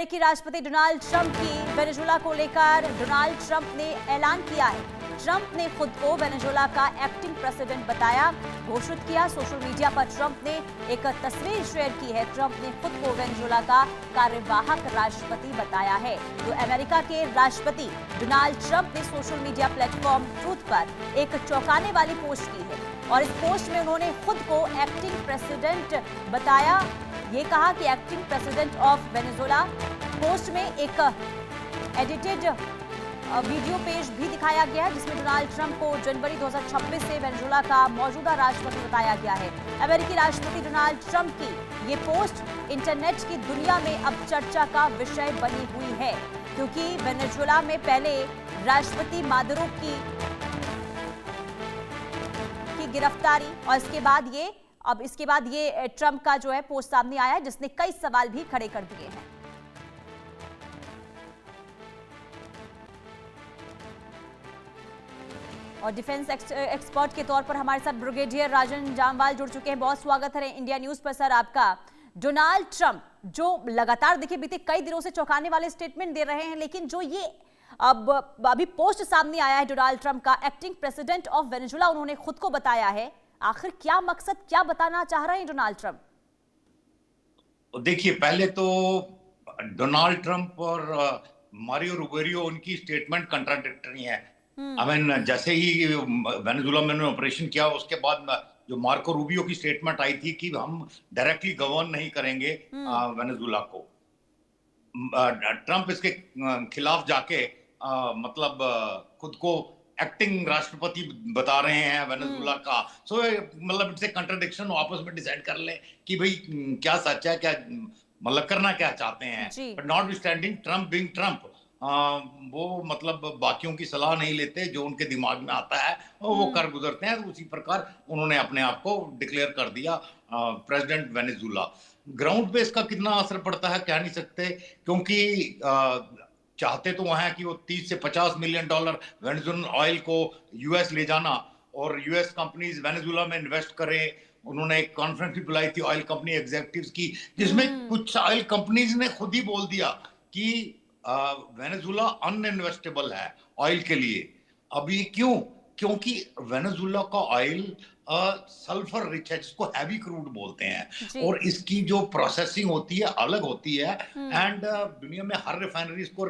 अमेरिकी राष्ट्रपति Donald Trump की वेनेजुएला को लेकर डोनाल्ड ट्रंप ने ऐलान किया है। ट्रंप ने खुद को वेनेजुएला का एक्टिंग प्रेसिडेंट बताया, घोषित किया। सोशल मीडिया पर ट्रंप ने एक तस्वीर शेयर की है। ट्रंप ने खुद को वेनेजुएला का कार्यवाहक राष्ट्रपति बताया है। तो अमेरिका के राष्ट्रपति डोनाल्ड ट्रंप ने सोशल मीडिया प्लेटफॉर्म ट्रूथ पर एक चौंकाने वाली पोस्ट की है और इस पोस्ट में उन्होंने खुद को एक्टिंग प्रेसिडेंट बताया। ये कहा कि acting president of Venezuela. Post में एक एडिटेड वीडियो पेज भी दिखाया गया है जिसमें डोनाल्ड ट्रंप को जनवरी 2026 से वेनेजुएला का मौजूदा राष्ट्रपति बताया गया है। अमेरिकी राष्ट्रपति डोनाल्ड ट्रंप की ये पोस्ट इंटरनेट की दुनिया में अब चर्चा का विषय बनी हुई है, क्योंकि वेनेजुएला में पहले राष्ट्रपति मादुरो की गिरफ्तारी और इसके बाद ये ट्रंप का जो है पोस्ट सामने आया है जिसने कई सवाल भी खड़े कर दिए हैं। और डिफेंस एक्सपर्ट के तौर पर हमारे साथ ब्रिगेडियर राजन जामवाल जुड़ चुके हैं। बहुत स्वागत है इंडिया न्यूज पर सर आपका। डोनाल्ड ट्रंप जो लगातार देखिए बीते कई दिनों से चौंकाने वाले स्टेटमेंट दे रहे हैं, लेकिन जो ये अब अभी पोस्ट सामने आया है डोनाल्ड ट्रंप का, एक्टिंग प्रेसिडेंट ऑफ वेनेजुएला उन्होंने खुद को बताया है। आखिर क्या मकसद, क्या बताना चाह रहे हैं डोनाल्ड ट्रंप? देखिए, पहले तो डोनाल्ड ट्रंप और मारियो रुबियो उनकी स्टेटमेंट कंट्राडिक्टरी है। जैसे ही वेनेजुएला में ऑपरेशन किया उसके बाद जो मार्को रूबियो की स्टेटमेंट आई थी कि हम डायरेक्टली गवर्न नहीं करेंगे वेनेजुएला को, ट्रंप इसके खिलाफ जाके खुद को एक्टिंग राष्ट्रपति बता रहे हैं वेनेजुएला का। सो मतलब इट्स ए कंट्राडिक्शन। आपस में डिसाइड कर ले कि भाई क्या सच है, क्या करना क्या चाहते हैं। But not standing Trump being Trump, वो बाकियों की सलाह नहीं लेते, जो उनके दिमाग में आता है वो कर गुजरते हैं। तो उसी प्रकार उन्होंने अपने आप को डिक्लेयर कर दिया प्रेसिडेंट वेनेजुएला। ग्राउंड पे इसका कितना असर पड़ता है कह नहीं सकते, क्योंकि चाहते तो वह है कि वो 30 से 50 मिलियन डॉलर वेनेजुएलन ऑयल को यूएस ले जाना और यूएस कंपनीज वेनेजुएला में इन्वेस्ट करें। उन्होंने एक कॉन्फ्रेंस भी बुलाई थी ऑयल कंपनी एग्जीक्यूटिव्स की, जिसमें कुछ ऑयल कंपनीज ने खुद ही बोल दिया कि वेनेजुएला अनइन्वेस्टेबल है ऑयल के लिए। अभी क्यों? क्योंकि वेनेजुएला का ऑयल सल्फर रिच है, जिसको हैवी क्रूड बोलते हैं, और इसकी जो प्रोसेसिंग होती है अलग होती है। एंड दुनिया में हर रिफाइनरी इसको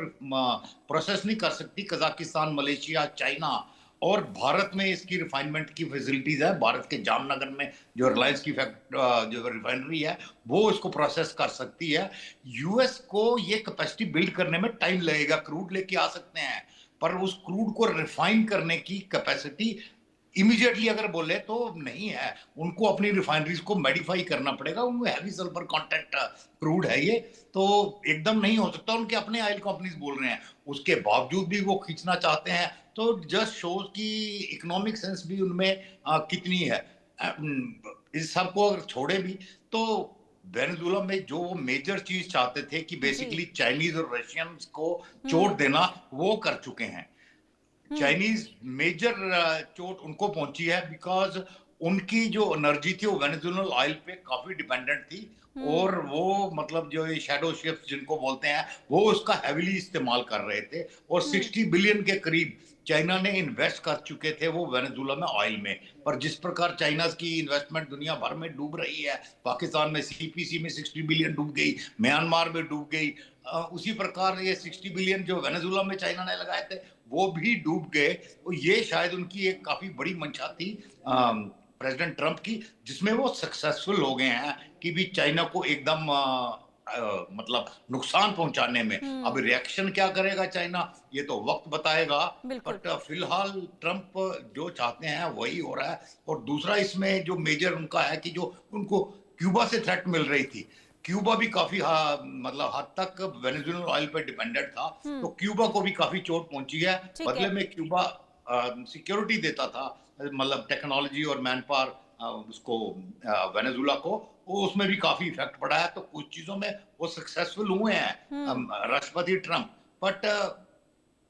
प्रोसेस नहीं कर सकती। कजाकिस्तान, मलेशिया, चाइना और भारत में इसकी रिफाइनमेंट की फैसिलिटीज है। भारत के जामनगर में जो रिलायंस की जो रिफाइनरी है वो इसको प्रोसेस कर सकती है। यूएस को ये कैपेसिटी बिल्ड करने में टाइम लगेगा। क्रूड लेके आ सकते हैं, पर उस क्रूड को रिफाइन करने की कैपेसिटी इमीडिएटली अगर बोले तो नहीं है। उनको अपनी रिफाइनरीज को मॉडिफाई करना पड़ेगा। उनमें हैवी सल्फर कंटेंट क्रूड है, ये तो एकदम नहीं हो सकता। उनके अपने ऑयल कंपनीज बोल रहे हैं, उसके बावजूद भी वो खींचना चाहते हैं। तो जस्ट शोज की इकोनॉमिक सेंस भी उनमें कितनी है। इस सब को अगर छोड़े भी तो वेनेजुएला में जो मेजर चीज चाहते थे कि बेसिकली चाइनीज और रशियंस को चोट देना, वो कर चुके हैं। चाइनीज मेजर चोट उनको पहुंची है बिकॉज उनकी जो एनर्जी थी वो वेनेजुएलन ऑयल पे काफी डिपेंडेंट थी, और वो जो ये शैडो शिप्स जिनको बोलते हैं वो उसका हैवीली इस्तेमाल कर रहे थे। और 60 बिलियन के करीब चाइना ने इन्वेस्ट कर चुके थे वो वेनेजुएला में ऑयल में। पर जिस प्रकार चाइना की इन्वेस्टमेंट दुनिया भर में डूब रही है, पाकिस्तान में सीपीसी में 60 बिलियन डूब गई, म्यांमार में डूब गई, उसी प्रकार ये 60 बिलियन जो वेनेजुएला में चाइना ने लगाए थे वो भी डूब गए। तो ये शायद उनकी एक काफी बड़ी मंशा थी प्रेसिडेंट ट्रंप की, जिसमें वो सक्सेसफुल हो गए हैं कि भी चाइना को एकदम नुकसान पहुंचाने में। अब रिएक्शन क्या करेगा चाइना, ये तो वक्त बताएगा। बट फिलहाल ट्रंप जो चाहते हैं वही हो रहा है। और दूसरा इसमें जो मेजर उनका है कि जो उनको क्यूबा से थ्रेट मिल रही थी, क्यूबा भी काफी हद तक वेनेजुएलन ऑयल पे डिपेंडेंट था, तो क्यूबा को भी काफी चोट पहुंची है। बदले में क्यूबा सिक्योरिटी देता था, टेक्नोलॉजी और मैन पावर उसको वेनेजुएला को, उसमें भी काफी इफेक्ट पड़ा है। तो कुछ चीजों में वो सक्सेसफुल हुए हैं राष्ट्रपति ट्रंप। बट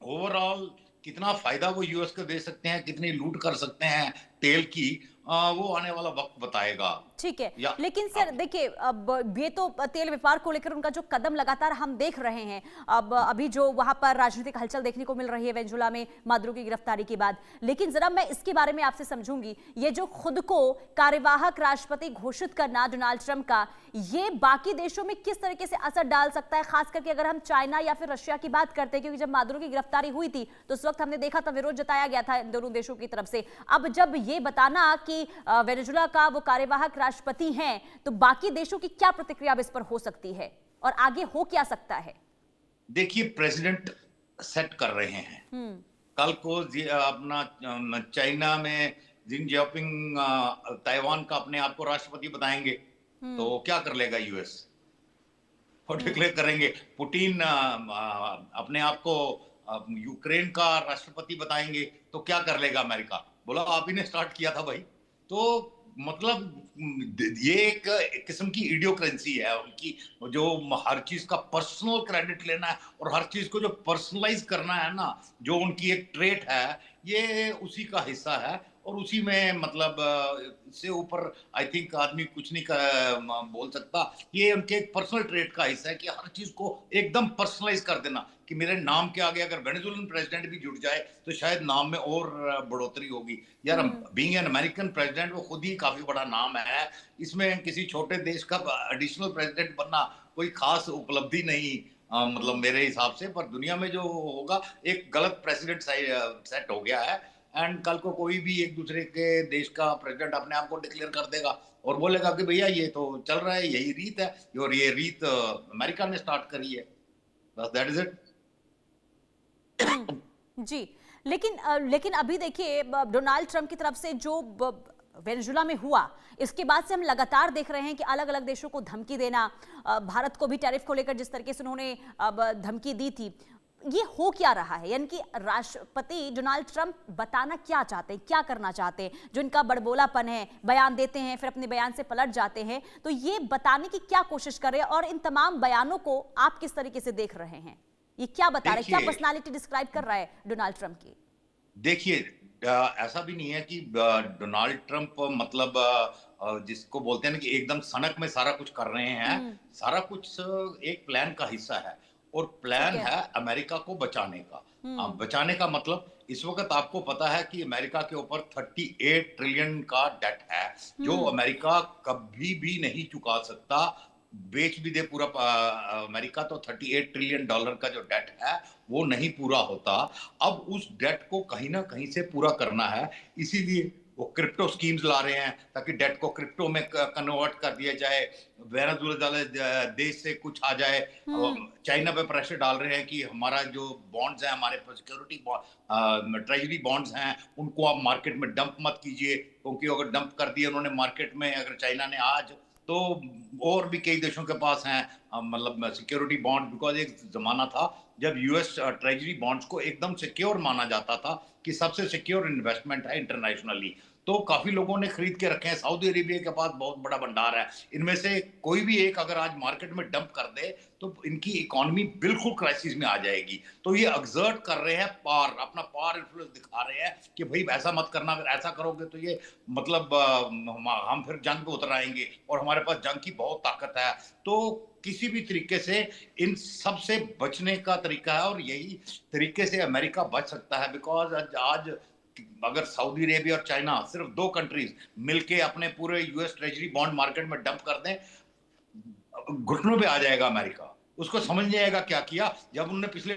ओवरऑल कितना फायदा वो यूएस को दे सकते हैं, कितनी लूट कर सकते हैं तेल की, वो आने वाला वक्त बताएगा। ठीक है, या लेकिन सर देखिए, अब ये तो तेल व्यापार को लेकर उनका जो कदम लगातार हम देख रहे हैं, अब अभी जो वहां पर राजनीतिक हलचल देखने को मिल रही है वेनेजुएला में मादुरो की गिरफ्तारी के बाद, लेकिन जरा मैं इसके बारे में आपसे समझूंगी, ये जो खुद को कार्यवाहक राष्ट्रपति घोषित करना डोनाल्ड ट्रंप का, ये बाकी देशों में किस तरीके से असर डाल सकता है, खास करके अगर हम चाइना या फिर रशिया की बात करते हैं, क्योंकि जब मादुरो की गिरफ्तारी हुई थी तो उस वक्त हमने देखा था विरोध जताया गया था इन दोनों देशों की तरफ से। अब जब ये बताना कि वेनेजुएला का वो कार्यवाहक राष्ट्रपति हैं, तो बाकी देशों की क्या प्रतिक्रिया अब इस पर हो सकती है और आगे हो क्या सकता है? देखिए, प्रेसिडेंट सेट कर रहे हैं। कल को अपना चाइना में जिन जिनपिंग ताइवान का अपने आप को राष्ट्रपति बताएंगे, तो क्या कर लेगा यूएस? और डिक्लेयर करेंगे। पुतिन अपने आप को यूक्रेन का राष्ट्रपति बताएंगे, तो क्या कर लेगा अमेरिका? बोला आप ही ने स्टार्ट किया था भाई। तो मतलब ये एक किस्म की इडियोक्रेंसी है उनकी, जो हर चीज का पर्सनल क्रेडिट लेना है और हर चीज को जो पर्सनलाइज करना है ना, जो उनकी एक ट्रेट है, ये उसी का हिस्सा है। और उसी में मतलब इससे ऊपर आई थिंक आदमी कुछ नहीं बोल सकता। ये उनके एक पर्सनल ट्रेट का हिस्सा है कि हर चीज को एकदम पर्सनलाइज कर देना, कि मेरे नाम के आगे अगर वेनेजुएलन प्रेसिडेंट भी जुड़ जाए तो शायद नाम में और बढ़ोतरी होगी। यार, बीइंग एन अमेरिकन प्रेसिडेंट, वो खुद ही काफी बड़ा नाम है। इसमें किसी छोटे देश का एडिशनल प्रेसिडेंट बनना कोई खास उपलब्धि नहीं, मतलब मेरे हिसाब से। पर दुनिया में जो होगा, एक गलत प्रेसिडेंट सेट हो गया है, एंड कल को कोई भी एक दूसरे के देश का प्रेसिडेंट अपने आप को डिक्लेयर कर देगा और बोलेगा कि भैया ये तो चल रहा है, यही रीत है, और ये रीत अमेरिका ने स्टार्ट करी है। बस दैट इज इट। जी, लेकिन अभी देखिए, डोनाल्ड ट्रंप की तरफ से जो वेनेजुएला में हुआ, इसके बाद से हम लगातार देख रहे हैं कि अलग अलग देशों को धमकी देना, भारत को भी टैरिफ को लेकर जिस तरीके से उन्होंने धमकी दी थी, ये हो क्या रहा है? यानी कि राष्ट्रपति डोनाल्ड ट्रंप बताना क्या चाहते हैं, क्या करना चाहते हैं? जो इनका बड़बोलापन है, बयान देते हैं फिर अपने बयान से पलट जाते हैं, तो ये बताने की क्या कोशिश कर रहे हैं? और इन तमाम बयानों को आप किस तरीके से देख रहे हैं? ये क्या बता रहे हैं, क्या पर्सनालिटी डिस्क्राइब कर रहा है डोनाल्ड ट्रंप की? देखिए, ऐसा भी नहीं है कि डोनाल्ड ट्रंप मतलब जिसको बोलते हैं ना कि एकदम सनक में सारा कुछ कर रहे हैं। सारा कुछ एक प्लान का हिस्सा है, और प्लान है अमेरिका को बचाने का। बचाने का मतलब, इस वक्त आपको पता है कि अमेरिका के ऊपर 38 ट्रिलियन का डेट है, जो अमेरिका कभी भी नहीं चुका सकता। बेच भी दे पूरा अमेरिका, तो 38 ट्रिलियन डॉलर का जो डेट है वो नहीं पूरा होता। अब उस डेट को कहीं ना कहीं से पूरा करना है, इसीलिए वो क्रिप्टो स्कीम्स ला रहे हैं, ताकि डेट को क्रिप्टो में कन्वर्ट कर दिया जाए, वेनेजुएला देश से कुछ आ जाए। चाइना पे प्रेशर डाल रहे हैं कि हमारा जो बॉन्ड्स हैं, हमारे सिक्योरिटी ट्रेजरी बॉन्ड्स हैं, उनको आप मार्केट में डंप मत कीजिए, क्योंकि अगर डंप कर दिए उन्होंने मार्केट में, अगर चाइना ने आज, तो और भी कई देशों के पास हैं मतलब सिक्योरिटी बॉन्ड। बिकॉज एक जमाना था जब यूएस ट्रेजरी बॉन्ड्स को एकदम सिक्योर माना जाता था कि सबसे सिक्योर इन्वेस्टमेंट है इंटरनेशनली, तो काफी लोगों ने खरीद के रखे हैं। सऊदी अरेबिया के पास बहुत बड़ा भंडार है, इनमें से कोई भी एक अगर आज मार्केट में डंप कर दे तो इनकी इकोनॉमी बिल्कुल क्राइसिस में आ जाएगी। तो ये एक्सर्ट कर रहे हैं, अपना पावर इन्फ्लुएंस दिखा रहे हैं कि भाई ऐसा मत करना, अगर ऐसा करोगे तो ये मतलब हम फिर जंग पे उतर आएंगे, और हमारे पास जंग की बहुत ताकत है। तो किसी भी तरीके से इन सब से बचने का तरीका है, और यही तरीके से अमेरिका बच सकता है। बिकॉज आज अगर सऊदी अरेबिया और चाइना, सिर्फ 2 कंट्रीज मिलके अपने पूरे यूएस ट्रेजरी बॉन्ड मार्केट में डंप कर दें, घुटनों पे आ जाएगा अमेरिका। उसको समझ नहीं आएगा क्या किया। जब उन्होंने पिछले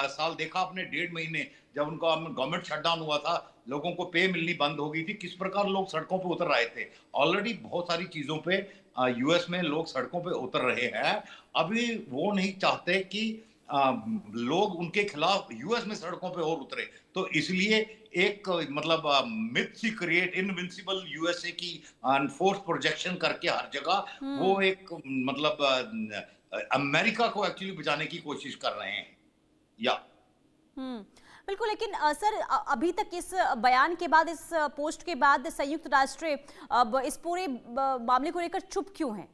साल देखा, अपने 1.5 महीने जब उनका गवर्नमेंट शटडाउन हुआ था, लोगों को पे मिलनी बंद हो गई थी, किस प्रकार लोग सड़कों पे उतर रहे थे। ऑलरेडी बहुत सारी चीजों पे यूएस में लोग सड़कों पे उतर रहे हैं। अभी वो नहीं चाहते कि लोग उनके खिलाफ यूएस में सड़कों पे और उतरे, तो इसलिए एक मतलब मिथ सी क्रिएट, इनविंसिबल यूएसए की फोर्स प्रोजेक्शन करके हर जगह वो एक मतलब अमेरिका को एक्चुअली बचाने की कोशिश कर रहे हैं। या बिल्कुल, लेकिन सर अभी तक इस बयान के बाद, इस पोस्ट के बाद संयुक्त राष्ट्र इस पूरे मामले को लेकर चुप क्यों है?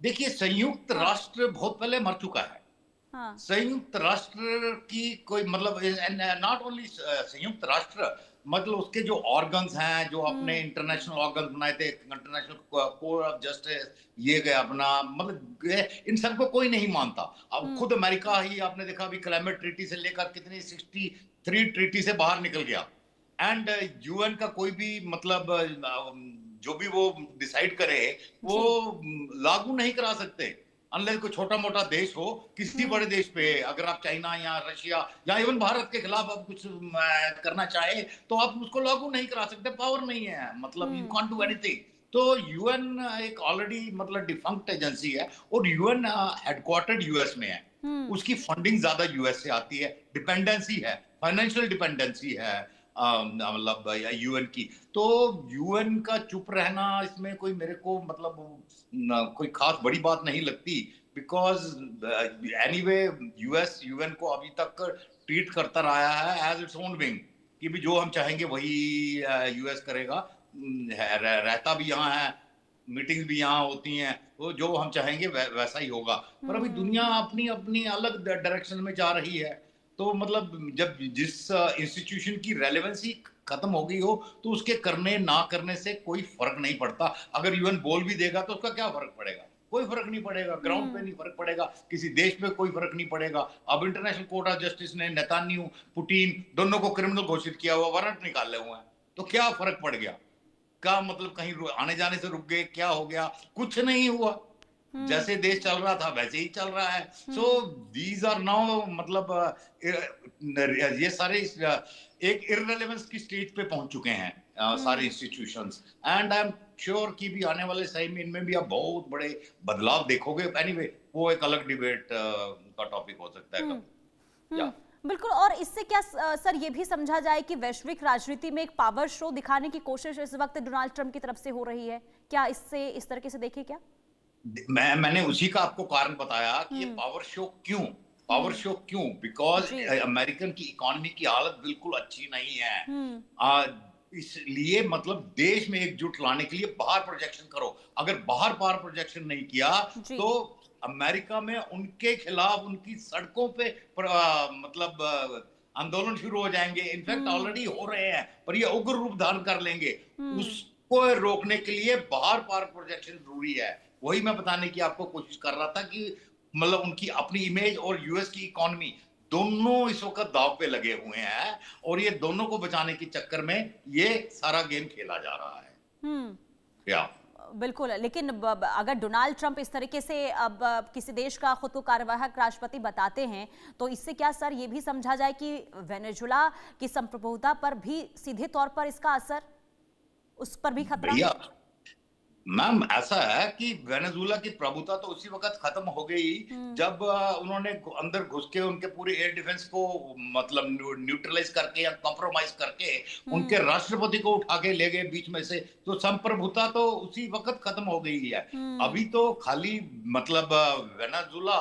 देखिए, संयुक्त राष्ट्र बहुत पहले मर चुका है। संयुक्त राष्ट्र की कोई मतलब, नॉट ओनली संयुक्त राष्ट्र, मतलब उसके जो ऑर्गन्स हैं, जो अपने इंटरनेशनल ऑर्गन्स बनाए थे, इंटरनेशनल कोर्ट ऑफ जस्टिस, ये गया अपना, मतलब इन सबको कोई नहीं मानता। अब खुद अमेरिका ही आपने देखा अभी क्लाइमेट ट्रीटी से लेकर कितनी 63 ट्रीटी से बाहर निकल गया। एंड यूएन का कोई भी मतलब जो भी वो डिसाइड करे वो लागू नहीं करा सकते अनलेस कोई छोटा मोटा देश हो किसी बड़े देश पे। अगर आप चाइना या रशिया या इवन भारत के खिलाफ आप कुछ करना चाहे तो आप उसको लागू नहीं करा सकते, पावर नहीं है, मतलब यू कांट डू एनीथिंग। तो यूएन एक ऑलरेडी मतलब डिफंक्ट एजेंसी है और यूएन हेडक्वार्टर्ड यूएस में है। उसकी फंडिंग ज्यादा यूएस से आती है, डिपेंडेंसी है, फाइनेंशियल डिपेंडेंसी है मतलब यूएन की। तो यूएन का चुप रहना इसमें कोई मेरे को मतलब कोई खास बड़ी बात नहीं लगती, बिकॉज एनीवे यूएस यूएन को अभी तक ट्रीट करता रहा है एज इट्स ओन विंग, कि भी जो हम चाहेंगे वही यूएस करेगा, रहता भी यहाँ है, मीटिंग्स भी यहाँ होती हैं, तो जो हम चाहेंगे वैसा ही होगा। पर अभी दुनिया अपनी अपनी अलग डायरेक्शन में जा रही है। तो मतलब जब जिस इंस्टीट्यूशन की रेलेवेंसी खत्म हो गई हो तो उसके करने ना करने से कोई फर्क नहीं पड़ता। अगर यूएन बोल भी देगा तो उसका क्या फर्क पड़ेगा? कोई फर्क नहीं पड़ेगा, ग्राउंड पे नहीं फर्क पड़ेगा, किसी देश पे कोई फर्क नहीं पड़ेगा। अब इंटरनेशनल कोर्ट ऑफ जस्टिस ने नेतान्याहू पुतिन दोनों को क्रिमिनल घोषित किया हुआ, वारंट निकाले हुए हैं, तो क्या फर्क पड़ गया? क्या मतलब कहीं आने जाने से रुक गए? क्या हो गया? कुछ नहीं हुआ, जैसे देश चल रहा था वैसे ही चल रहा है। सो दीज आर नाउ मतलब ये सारे एक इररिलेवेंस की स्टेज पे पहुंच चुके हैं सारे institutions. And I am sure कि भी आने वाले समय में इनमें भी आप बहुत बड़े बदलाव देखोगे। एनीवे वो एक अलग डिबेट का टॉपिक हो सकता है कभी। बिल्कुल। और इससे क्या सर ये भी समझा जाए कि वैश्विक राजनीति में एक पावर शो दिखाने की कोशिश इस वक्त डोनाल्ड ट्रंप की तरफ से हो रही है? क्या इससे इस तरीके से देखे क्या? मैंने उसी का आपको कारण बताया कि ये पावर शो क्यों, पावर शो क्यों? बिकॉज अमेरिकन की इकोनॉमी की हालत बिल्कुल अच्छी नहीं है। इसलिए मतलब देश में एकजुट लाने के लिए बाहर प्रोजेक्शन करो। अगर बाहर प्रोजेक्शन नहीं किया तो अमेरिका में उनके खिलाफ उनकी सड़कों पे मतलब आंदोलन शुरू हो जाएंगे। इनफैक्ट ऑलरेडी हो रहे हैं, पर ये उग्र रूप धारण कर लेंगे। उसको रोकने के लिए बाहर प्रोजेक्शन जरूरी है। वही मैं बताने की आपको कोशिश कर रहा था कि मतलब उनकी अपनी इमेज और यूएस की इकोनॉमी दोनों इस वक्त दांव पे लगे हुए हैं और ये दोनों को बचाने के चक्कर में ये सारा गेम खेला जा रहा है। बिल्कुल। लेकिन अगर डोनाल्ड ट्रंप इस तरीके से अब किसी देश का खुद को कार्यवाहक राष्ट्रपति बताते हैं तो इससे क्या सर ये भी समझा जाए कि वेनेजुला की संप्रभुता पर भी सीधे तौर पर इसका असर, उस पर भी खतरा? मैम ऐसा है कि वेनेजुला की प्रभुता तो उसी वक्त खत्म हो गई जब उन्होंने अंदर घुस के उनके पूरे एयर डिफेंस को मतलब न्यूट्रलाइज करके या कॉम्प्रोमाइज करके उनके राष्ट्रपति को उठा के ले गए बीच में से। तो संप्रभुता तो उसी वक्त खत्म हो गई है। अभी तो खाली मतलब वेनेजुला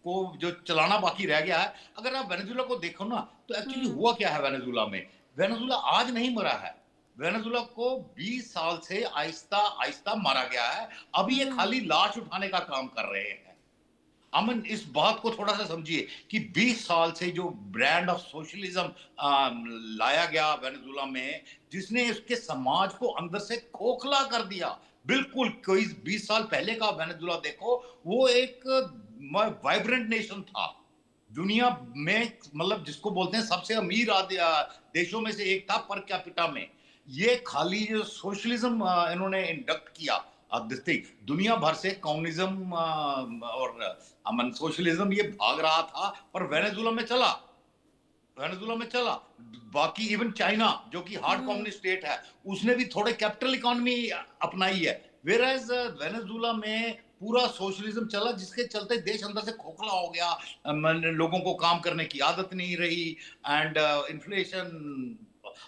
को जो चलाना बाकी रह गया है। अगर आप वेनेजुला को देखो ना तो एक्चुअली हुआ क्या है वेनेजुला में। वेनेजुला आज नहीं मरा है, वेनेजुला को 20 साल से आहिस्ता आहिस्ता मारा गया है। अभी ये खाली लाश उठाने का काम कर रहे हैं। अमन इस बात को थोड़ा सा समझिए कि 20 साल से जो ब्रांड ऑफ सोशलिज्म लाया गया वेनेजुला में, जिसने उसके समाज को अंदर से खोखला कर दिया। बिल्कुल कोई 20 साल पहले का वेनेजुला देखो, वो एक वाइब्रेंट नेशन था, दुनिया में मतलब जिसको बोलते हैं सबसे अमीर देशों में से एक था पर कैपिटा में। ये खाली जो सोशलिज्म इन्होंने इंडक्ट किया, दुनिया भर से कम्युनिज्म और अमन सोशलिज्म ये भाग रहा था, पर वेनेजुला में चला, वेनेजुला में चला। बाकी इवन चाइना जो कि हार्ड कम्युनिस्ट स्टेट है, उसने भी थोड़े कैपिटल इकोनॉमी अपनाई है। वेराज वेनेजुला में पूरा सोशलिज्म चला, जिसके चलते देश अंदर से खोखला हो गया, लोगों को काम करने की आदत नहीं रही, and inflation,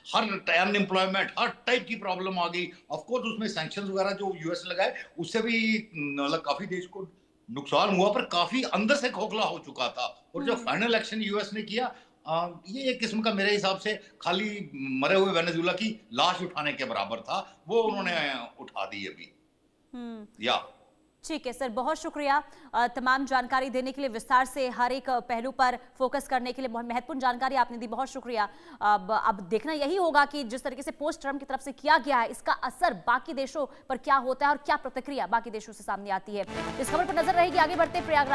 her unemployment, her type की प्रॉब्लम आ गई। ऑफ कोर्स उसमें सैंक्शंस वगैरह जो यूएस लगाए उससे भी मतलब काफी देश को नुकसान हुआ, पर काफी अंदर से खोखला हो चुका था। और जो फाइनल एक्शन यूएस ने किया, ये एक किस्म का मेरे हिसाब से खाली मरे हुए वेनेजुला की लाश उठाने के बराबर था, वो उन्होंने उठा दी अभी। या ठीक है सर, बहुत शुक्रिया तमाम जानकारी देने के लिए, विस्तार से हर एक पहलू पर फोकस करने के लिए। बहुत महत्वपूर्ण जानकारी आपने दी, बहुत शुक्रिया। अब देखना यही होगा कि जिस तरीके से पोस्ट ट्रम्प की तरफ से किया गया है, इसका असर बाकी देशों पर क्या होता है और क्या प्रतिक्रिया बाकी देशों से सामने आती है। इस खबर पर नजर रहेगी। आगे बढ़ते प्रयागराज